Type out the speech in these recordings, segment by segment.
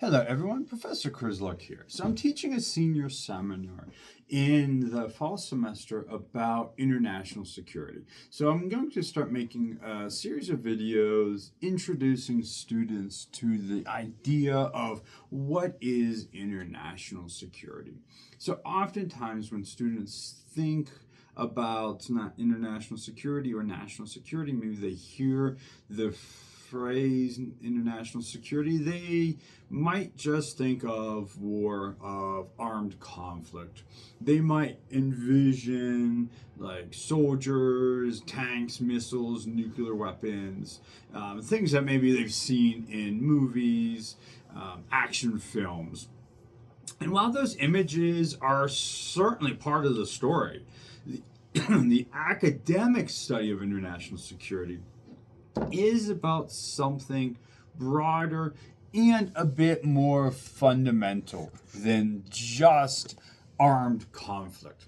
Hello everyone, Professor Krizluk here. So I'm teaching a senior seminar in the fall semester about international security. So I'm going to start making a series of videos introducing students to the idea of what is international security. So oftentimes when students think about not international security or national security, maybe they hear the phrase international security, they might just think of war, of armed conflict. They might envision like soldiers, tanks, missiles, nuclear weapons, things that maybe they've seen in movies, action films. And while those images are certainly part of the story, the academic study of international security is about something broader and a bit more fundamental than just armed conflict.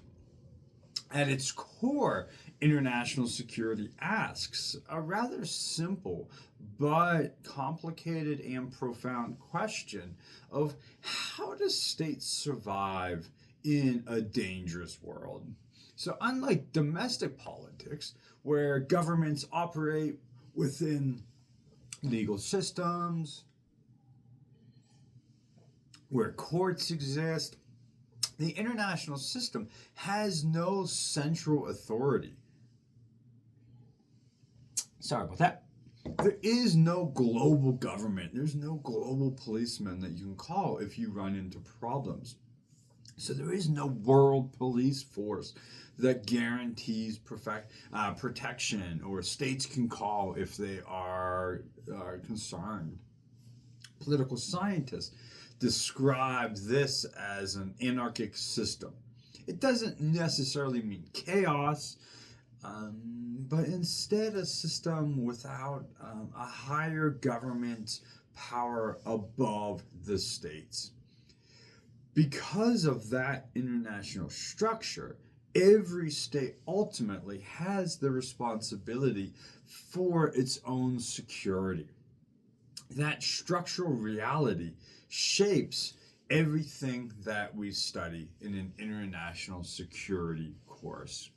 At its core, international security asks a rather simple but complicated and profound question of how do states survive in a dangerous world? So unlike domestic politics, where governments operate within legal systems, where courts exist, the international system has no central authority. Sorry about that. There is no global government. There's no global policeman that you can call if you run into problems. So there is no world police force that guarantees protection, or states can call if they are concerned. Political scientists describe this as an anarchic system. It doesn't necessarily mean chaos, but instead a system without a higher government power above the states. Because of that international structure, every state ultimately has the responsibility for its own security. That structural reality shapes everything that we study in an international security course.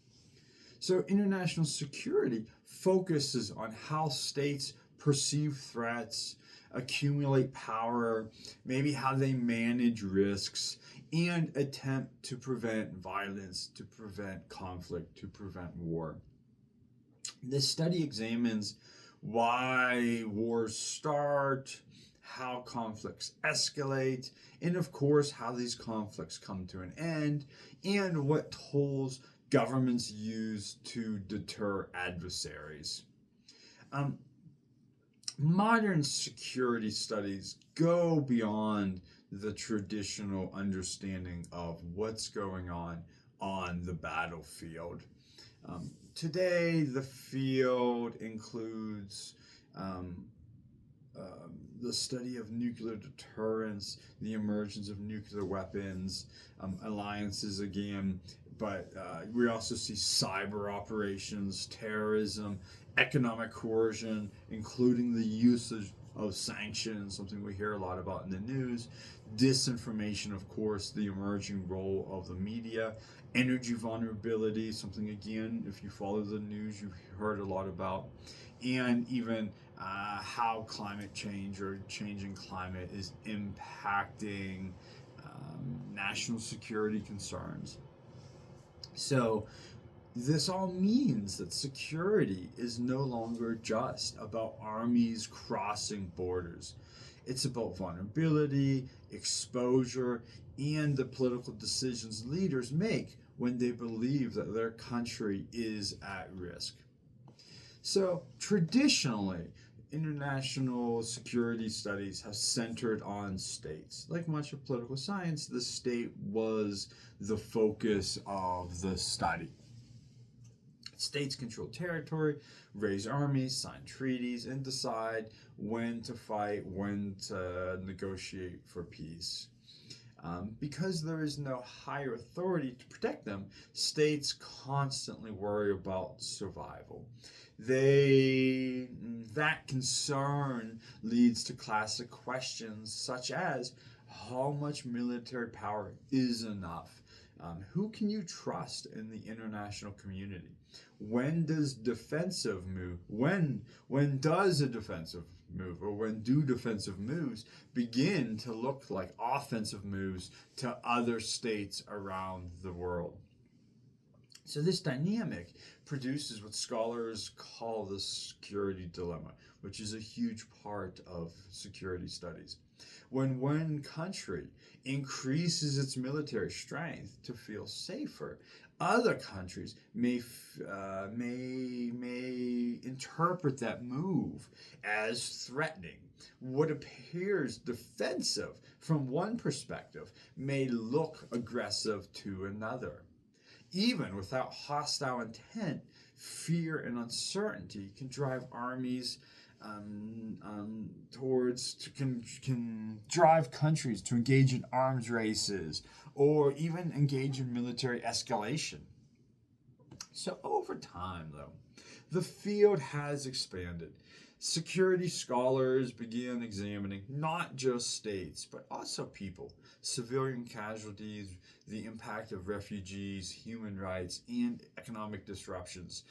So international security focuses on how states perceive threats, accumulate power, maybe how they manage risks, and attempt to prevent violence, to prevent conflict, to prevent war. This study examines why wars start, how conflicts escalate, and of course how these conflicts come to an end, and what tools governments use to deter adversaries. Modern security studies go beyond the traditional understanding of what's going on the battlefield. Today, the field includes the study of nuclear deterrence, the emergence of nuclear weapons, alliances again, but we also see cyber operations, terrorism, economic coercion, including the usage of sanctions, something we hear a lot about in the news, disinformation, of course, the emerging role of the media, energy vulnerability, something again, if you follow the news, you've heard a lot about, and even how climate change or changing climate is impacting national security concerns. So this all means that security is no longer just about armies crossing borders. It's about vulnerability, exposure, and the political decisions leaders make when they believe that their country is at risk. So traditionally, international security studies have centered on states. Like much of political science, the state was the focus of the study. States control territory, raise armies, sign treaties, and decide when to fight, when to negotiate for peace. Because there is no higher authority to protect them, states constantly worry about survival. That concern leads to classic questions such as how much military power is enough? Who can you trust in the international community? When does defensive move? When does a defensive move, or when do defensive moves begin to look like offensive moves to other states around the world? So this dynamic produces what scholars call the security dilemma, which is a huge part of security studies. When one country increases its military strength to feel safer, other countries may interpret that move as threatening. What appears defensive from one perspective may look aggressive to another. Even without hostile intent, fear and uncertainty can drive armies can drive countries to engage in arms races or even engage in military escalation. So over time, though, the field has expanded. Security scholars began examining not just states, but also people, civilian casualties, the impact of refugees, human rights, and economic disruptions.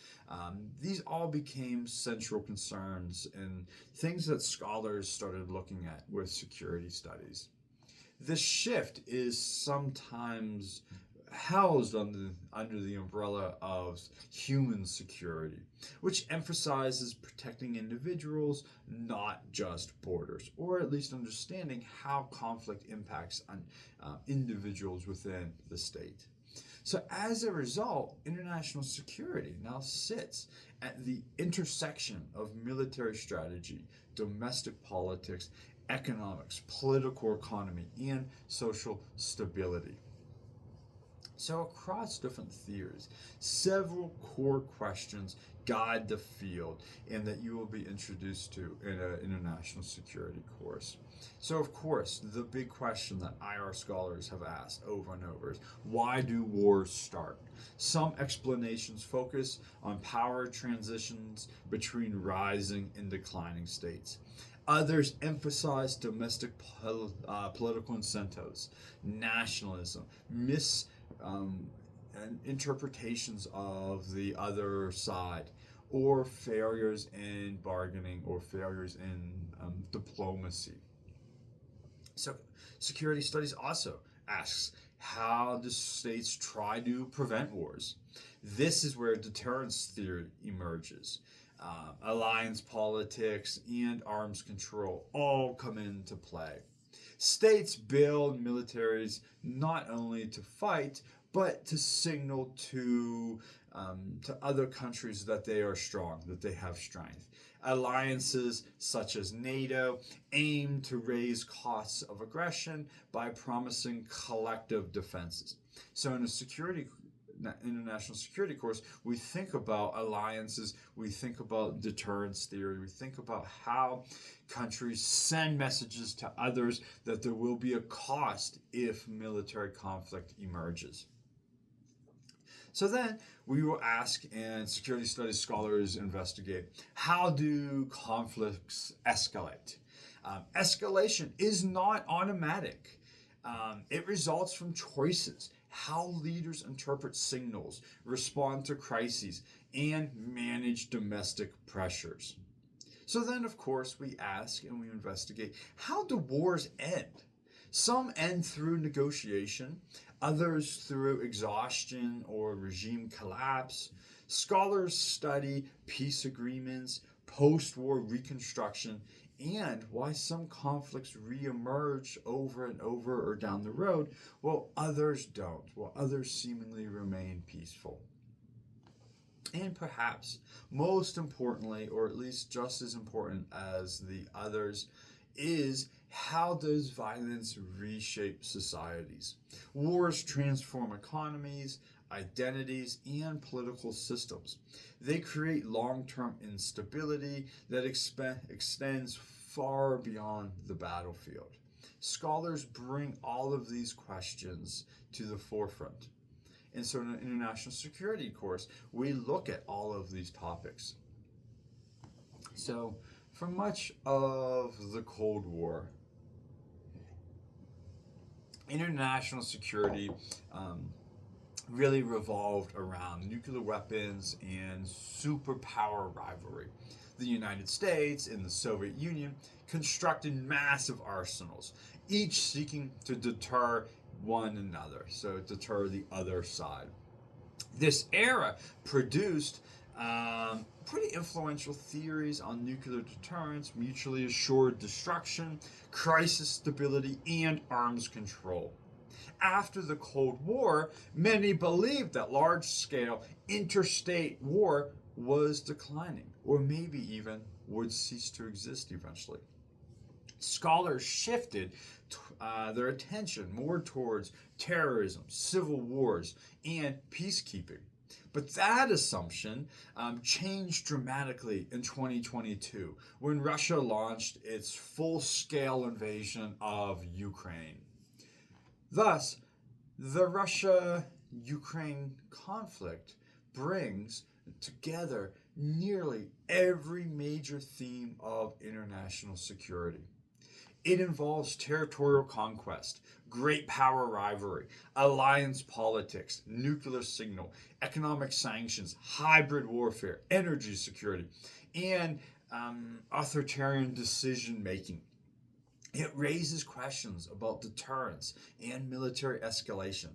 These all became central concerns and things that scholars started looking at with security studies. This shift is sometimes housed under the umbrella of human security, which emphasizes protecting individuals, not just borders, or at least understanding how conflict impacts on individuals within the state. So as a result, international security now sits at the intersection of military strategy, domestic politics, economics, political economy, and social stability. So across different theories, several core questions guide the field and that you will be introduced to in an international security course. So of course, the big question that IR scholars have asked over and over is, why do wars start? Some explanations focus on power transitions between rising and declining states. Others emphasize domestic political incentives, nationalism, and interpretations of the other side, or failures in bargaining or failures in diplomacy. So, security studies also asks, how do states try to prevent wars? This is where deterrence theory emerges. Alliance politics and arms control all come into play. States build militaries not only to fight, but to signal to other countries that they are strong, that they have strength. Alliances such as NATO aim to raise costs of aggression by promising collective defenses. So in international security course, we think about alliances, we think about deterrence theory, we think about how countries send messages to others that there will be a cost if military conflict emerges. So then we will ask, and security studies scholars investigate, how do conflicts escalate? Escalation is not automatic. It results from choices, how leaders interpret signals, respond to crises, and manage domestic pressures. So then, of course, we ask and we investigate, how do wars end? Some end through negotiation, others through exhaustion or regime collapse. Scholars study peace agreements, post-war reconstruction, and why some conflicts reemerge over and over or down the road, while others don't, while others seemingly remain peaceful. And perhaps most importantly, or at least just as important as the others, is how does violence reshape societies? Wars transform economies, identities, and political systems. They create long-term instability that extends far beyond the battlefield. Scholars bring all of these questions to the forefront. And so in an international security course, we look at all of these topics. So, for much of the Cold War, international security really revolved around nuclear weapons and superpower rivalry. The United States and the Soviet Union constructed massive arsenals, each seeking to deter one another, so deter the other side. This era produced pretty influential theories on nuclear deterrence, mutually assured destruction, crisis stability, and arms control. After the Cold War, many believed that large scale interstate war was declining, or maybe even would cease to exist eventually. Scholars shifted their attention more towards terrorism, civil wars, and peacekeeping. But that assumption changed dramatically in 2022 when Russia launched its full scale invasion of Ukraine. Thus, the Russia Ukraine conflict brings together nearly every major theme of international security. It involves territorial conquest, great power rivalry, alliance politics, nuclear signal, economic sanctions, hybrid warfare, energy security, and authoritarian decision making. It raises questions about deterrence and military escalation.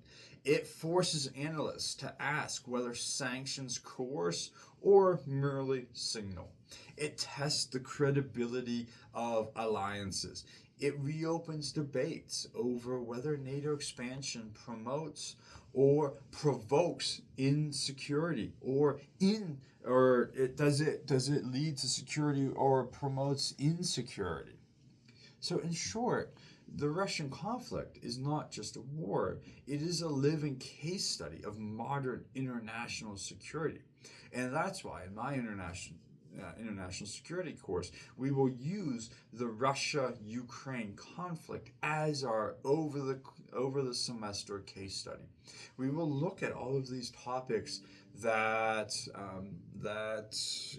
It forces analysts to ask whether sanctions coerce or merely signal. It tests the credibility of alliances. It reopens debates over whether NATO expansion promotes or provokes insecurity, does it lead to security or promotes insecurity. So, in short, the Russian conflict is not just a war, it is a living case study of modern international security. And that's why in my international security course, we will use the Russia-Ukraine conflict as our over the semester case study. We will look at all of these topics that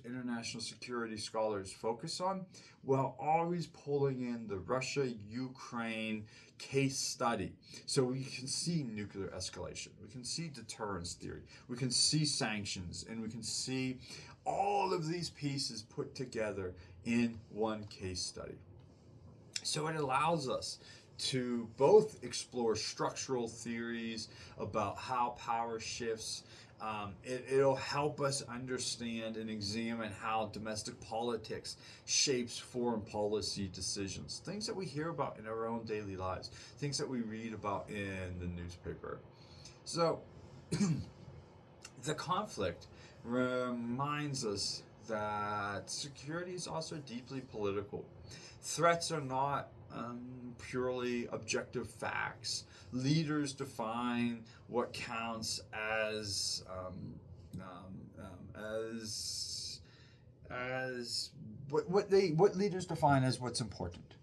international security scholars focus on, while always pulling in the Russia-Ukraine case study. So we can see nuclear escalation, we can see deterrence theory, we can see sanctions, and we can see all of these pieces put together in one case study. So it allows us to both explore structural theories about how power shifts. It'll help us understand and examine how domestic politics shapes foreign policy decisions, things that we hear about in our own daily lives, things that we read about in the newspaper. So the conflict reminds us that security is also deeply political. Threats are not purely objective facts. Leaders define what counts as what leaders define as what's important.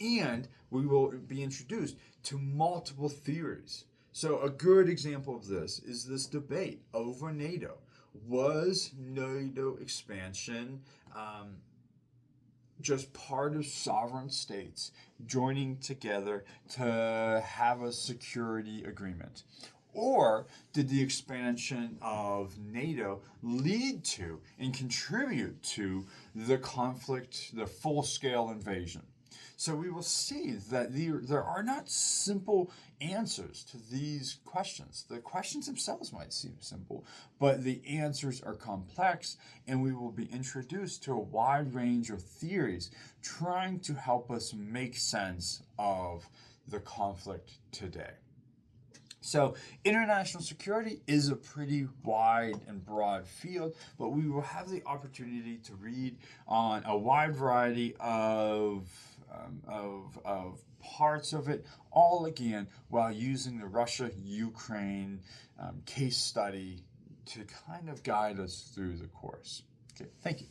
And we will be introduced to multiple theories. So a good example of this is this debate over NATO. Was NATO expansion just part of sovereign states joining together to have a security agreement? Or did the expansion of NATO lead to and contribute to the conflict, the full-scale invasion? So we will see that there are not simple answers to these questions. The questions themselves might seem simple, but the answers are complex, and we will be introduced to a wide range of theories trying to help us make sense of the conflict today. So international security is a pretty wide and broad field, but we will have the opportunity to read on a wide variety of parts of it, all again while using the Russia-Ukraine case study to kind of guide us through the course. Okay, thank you.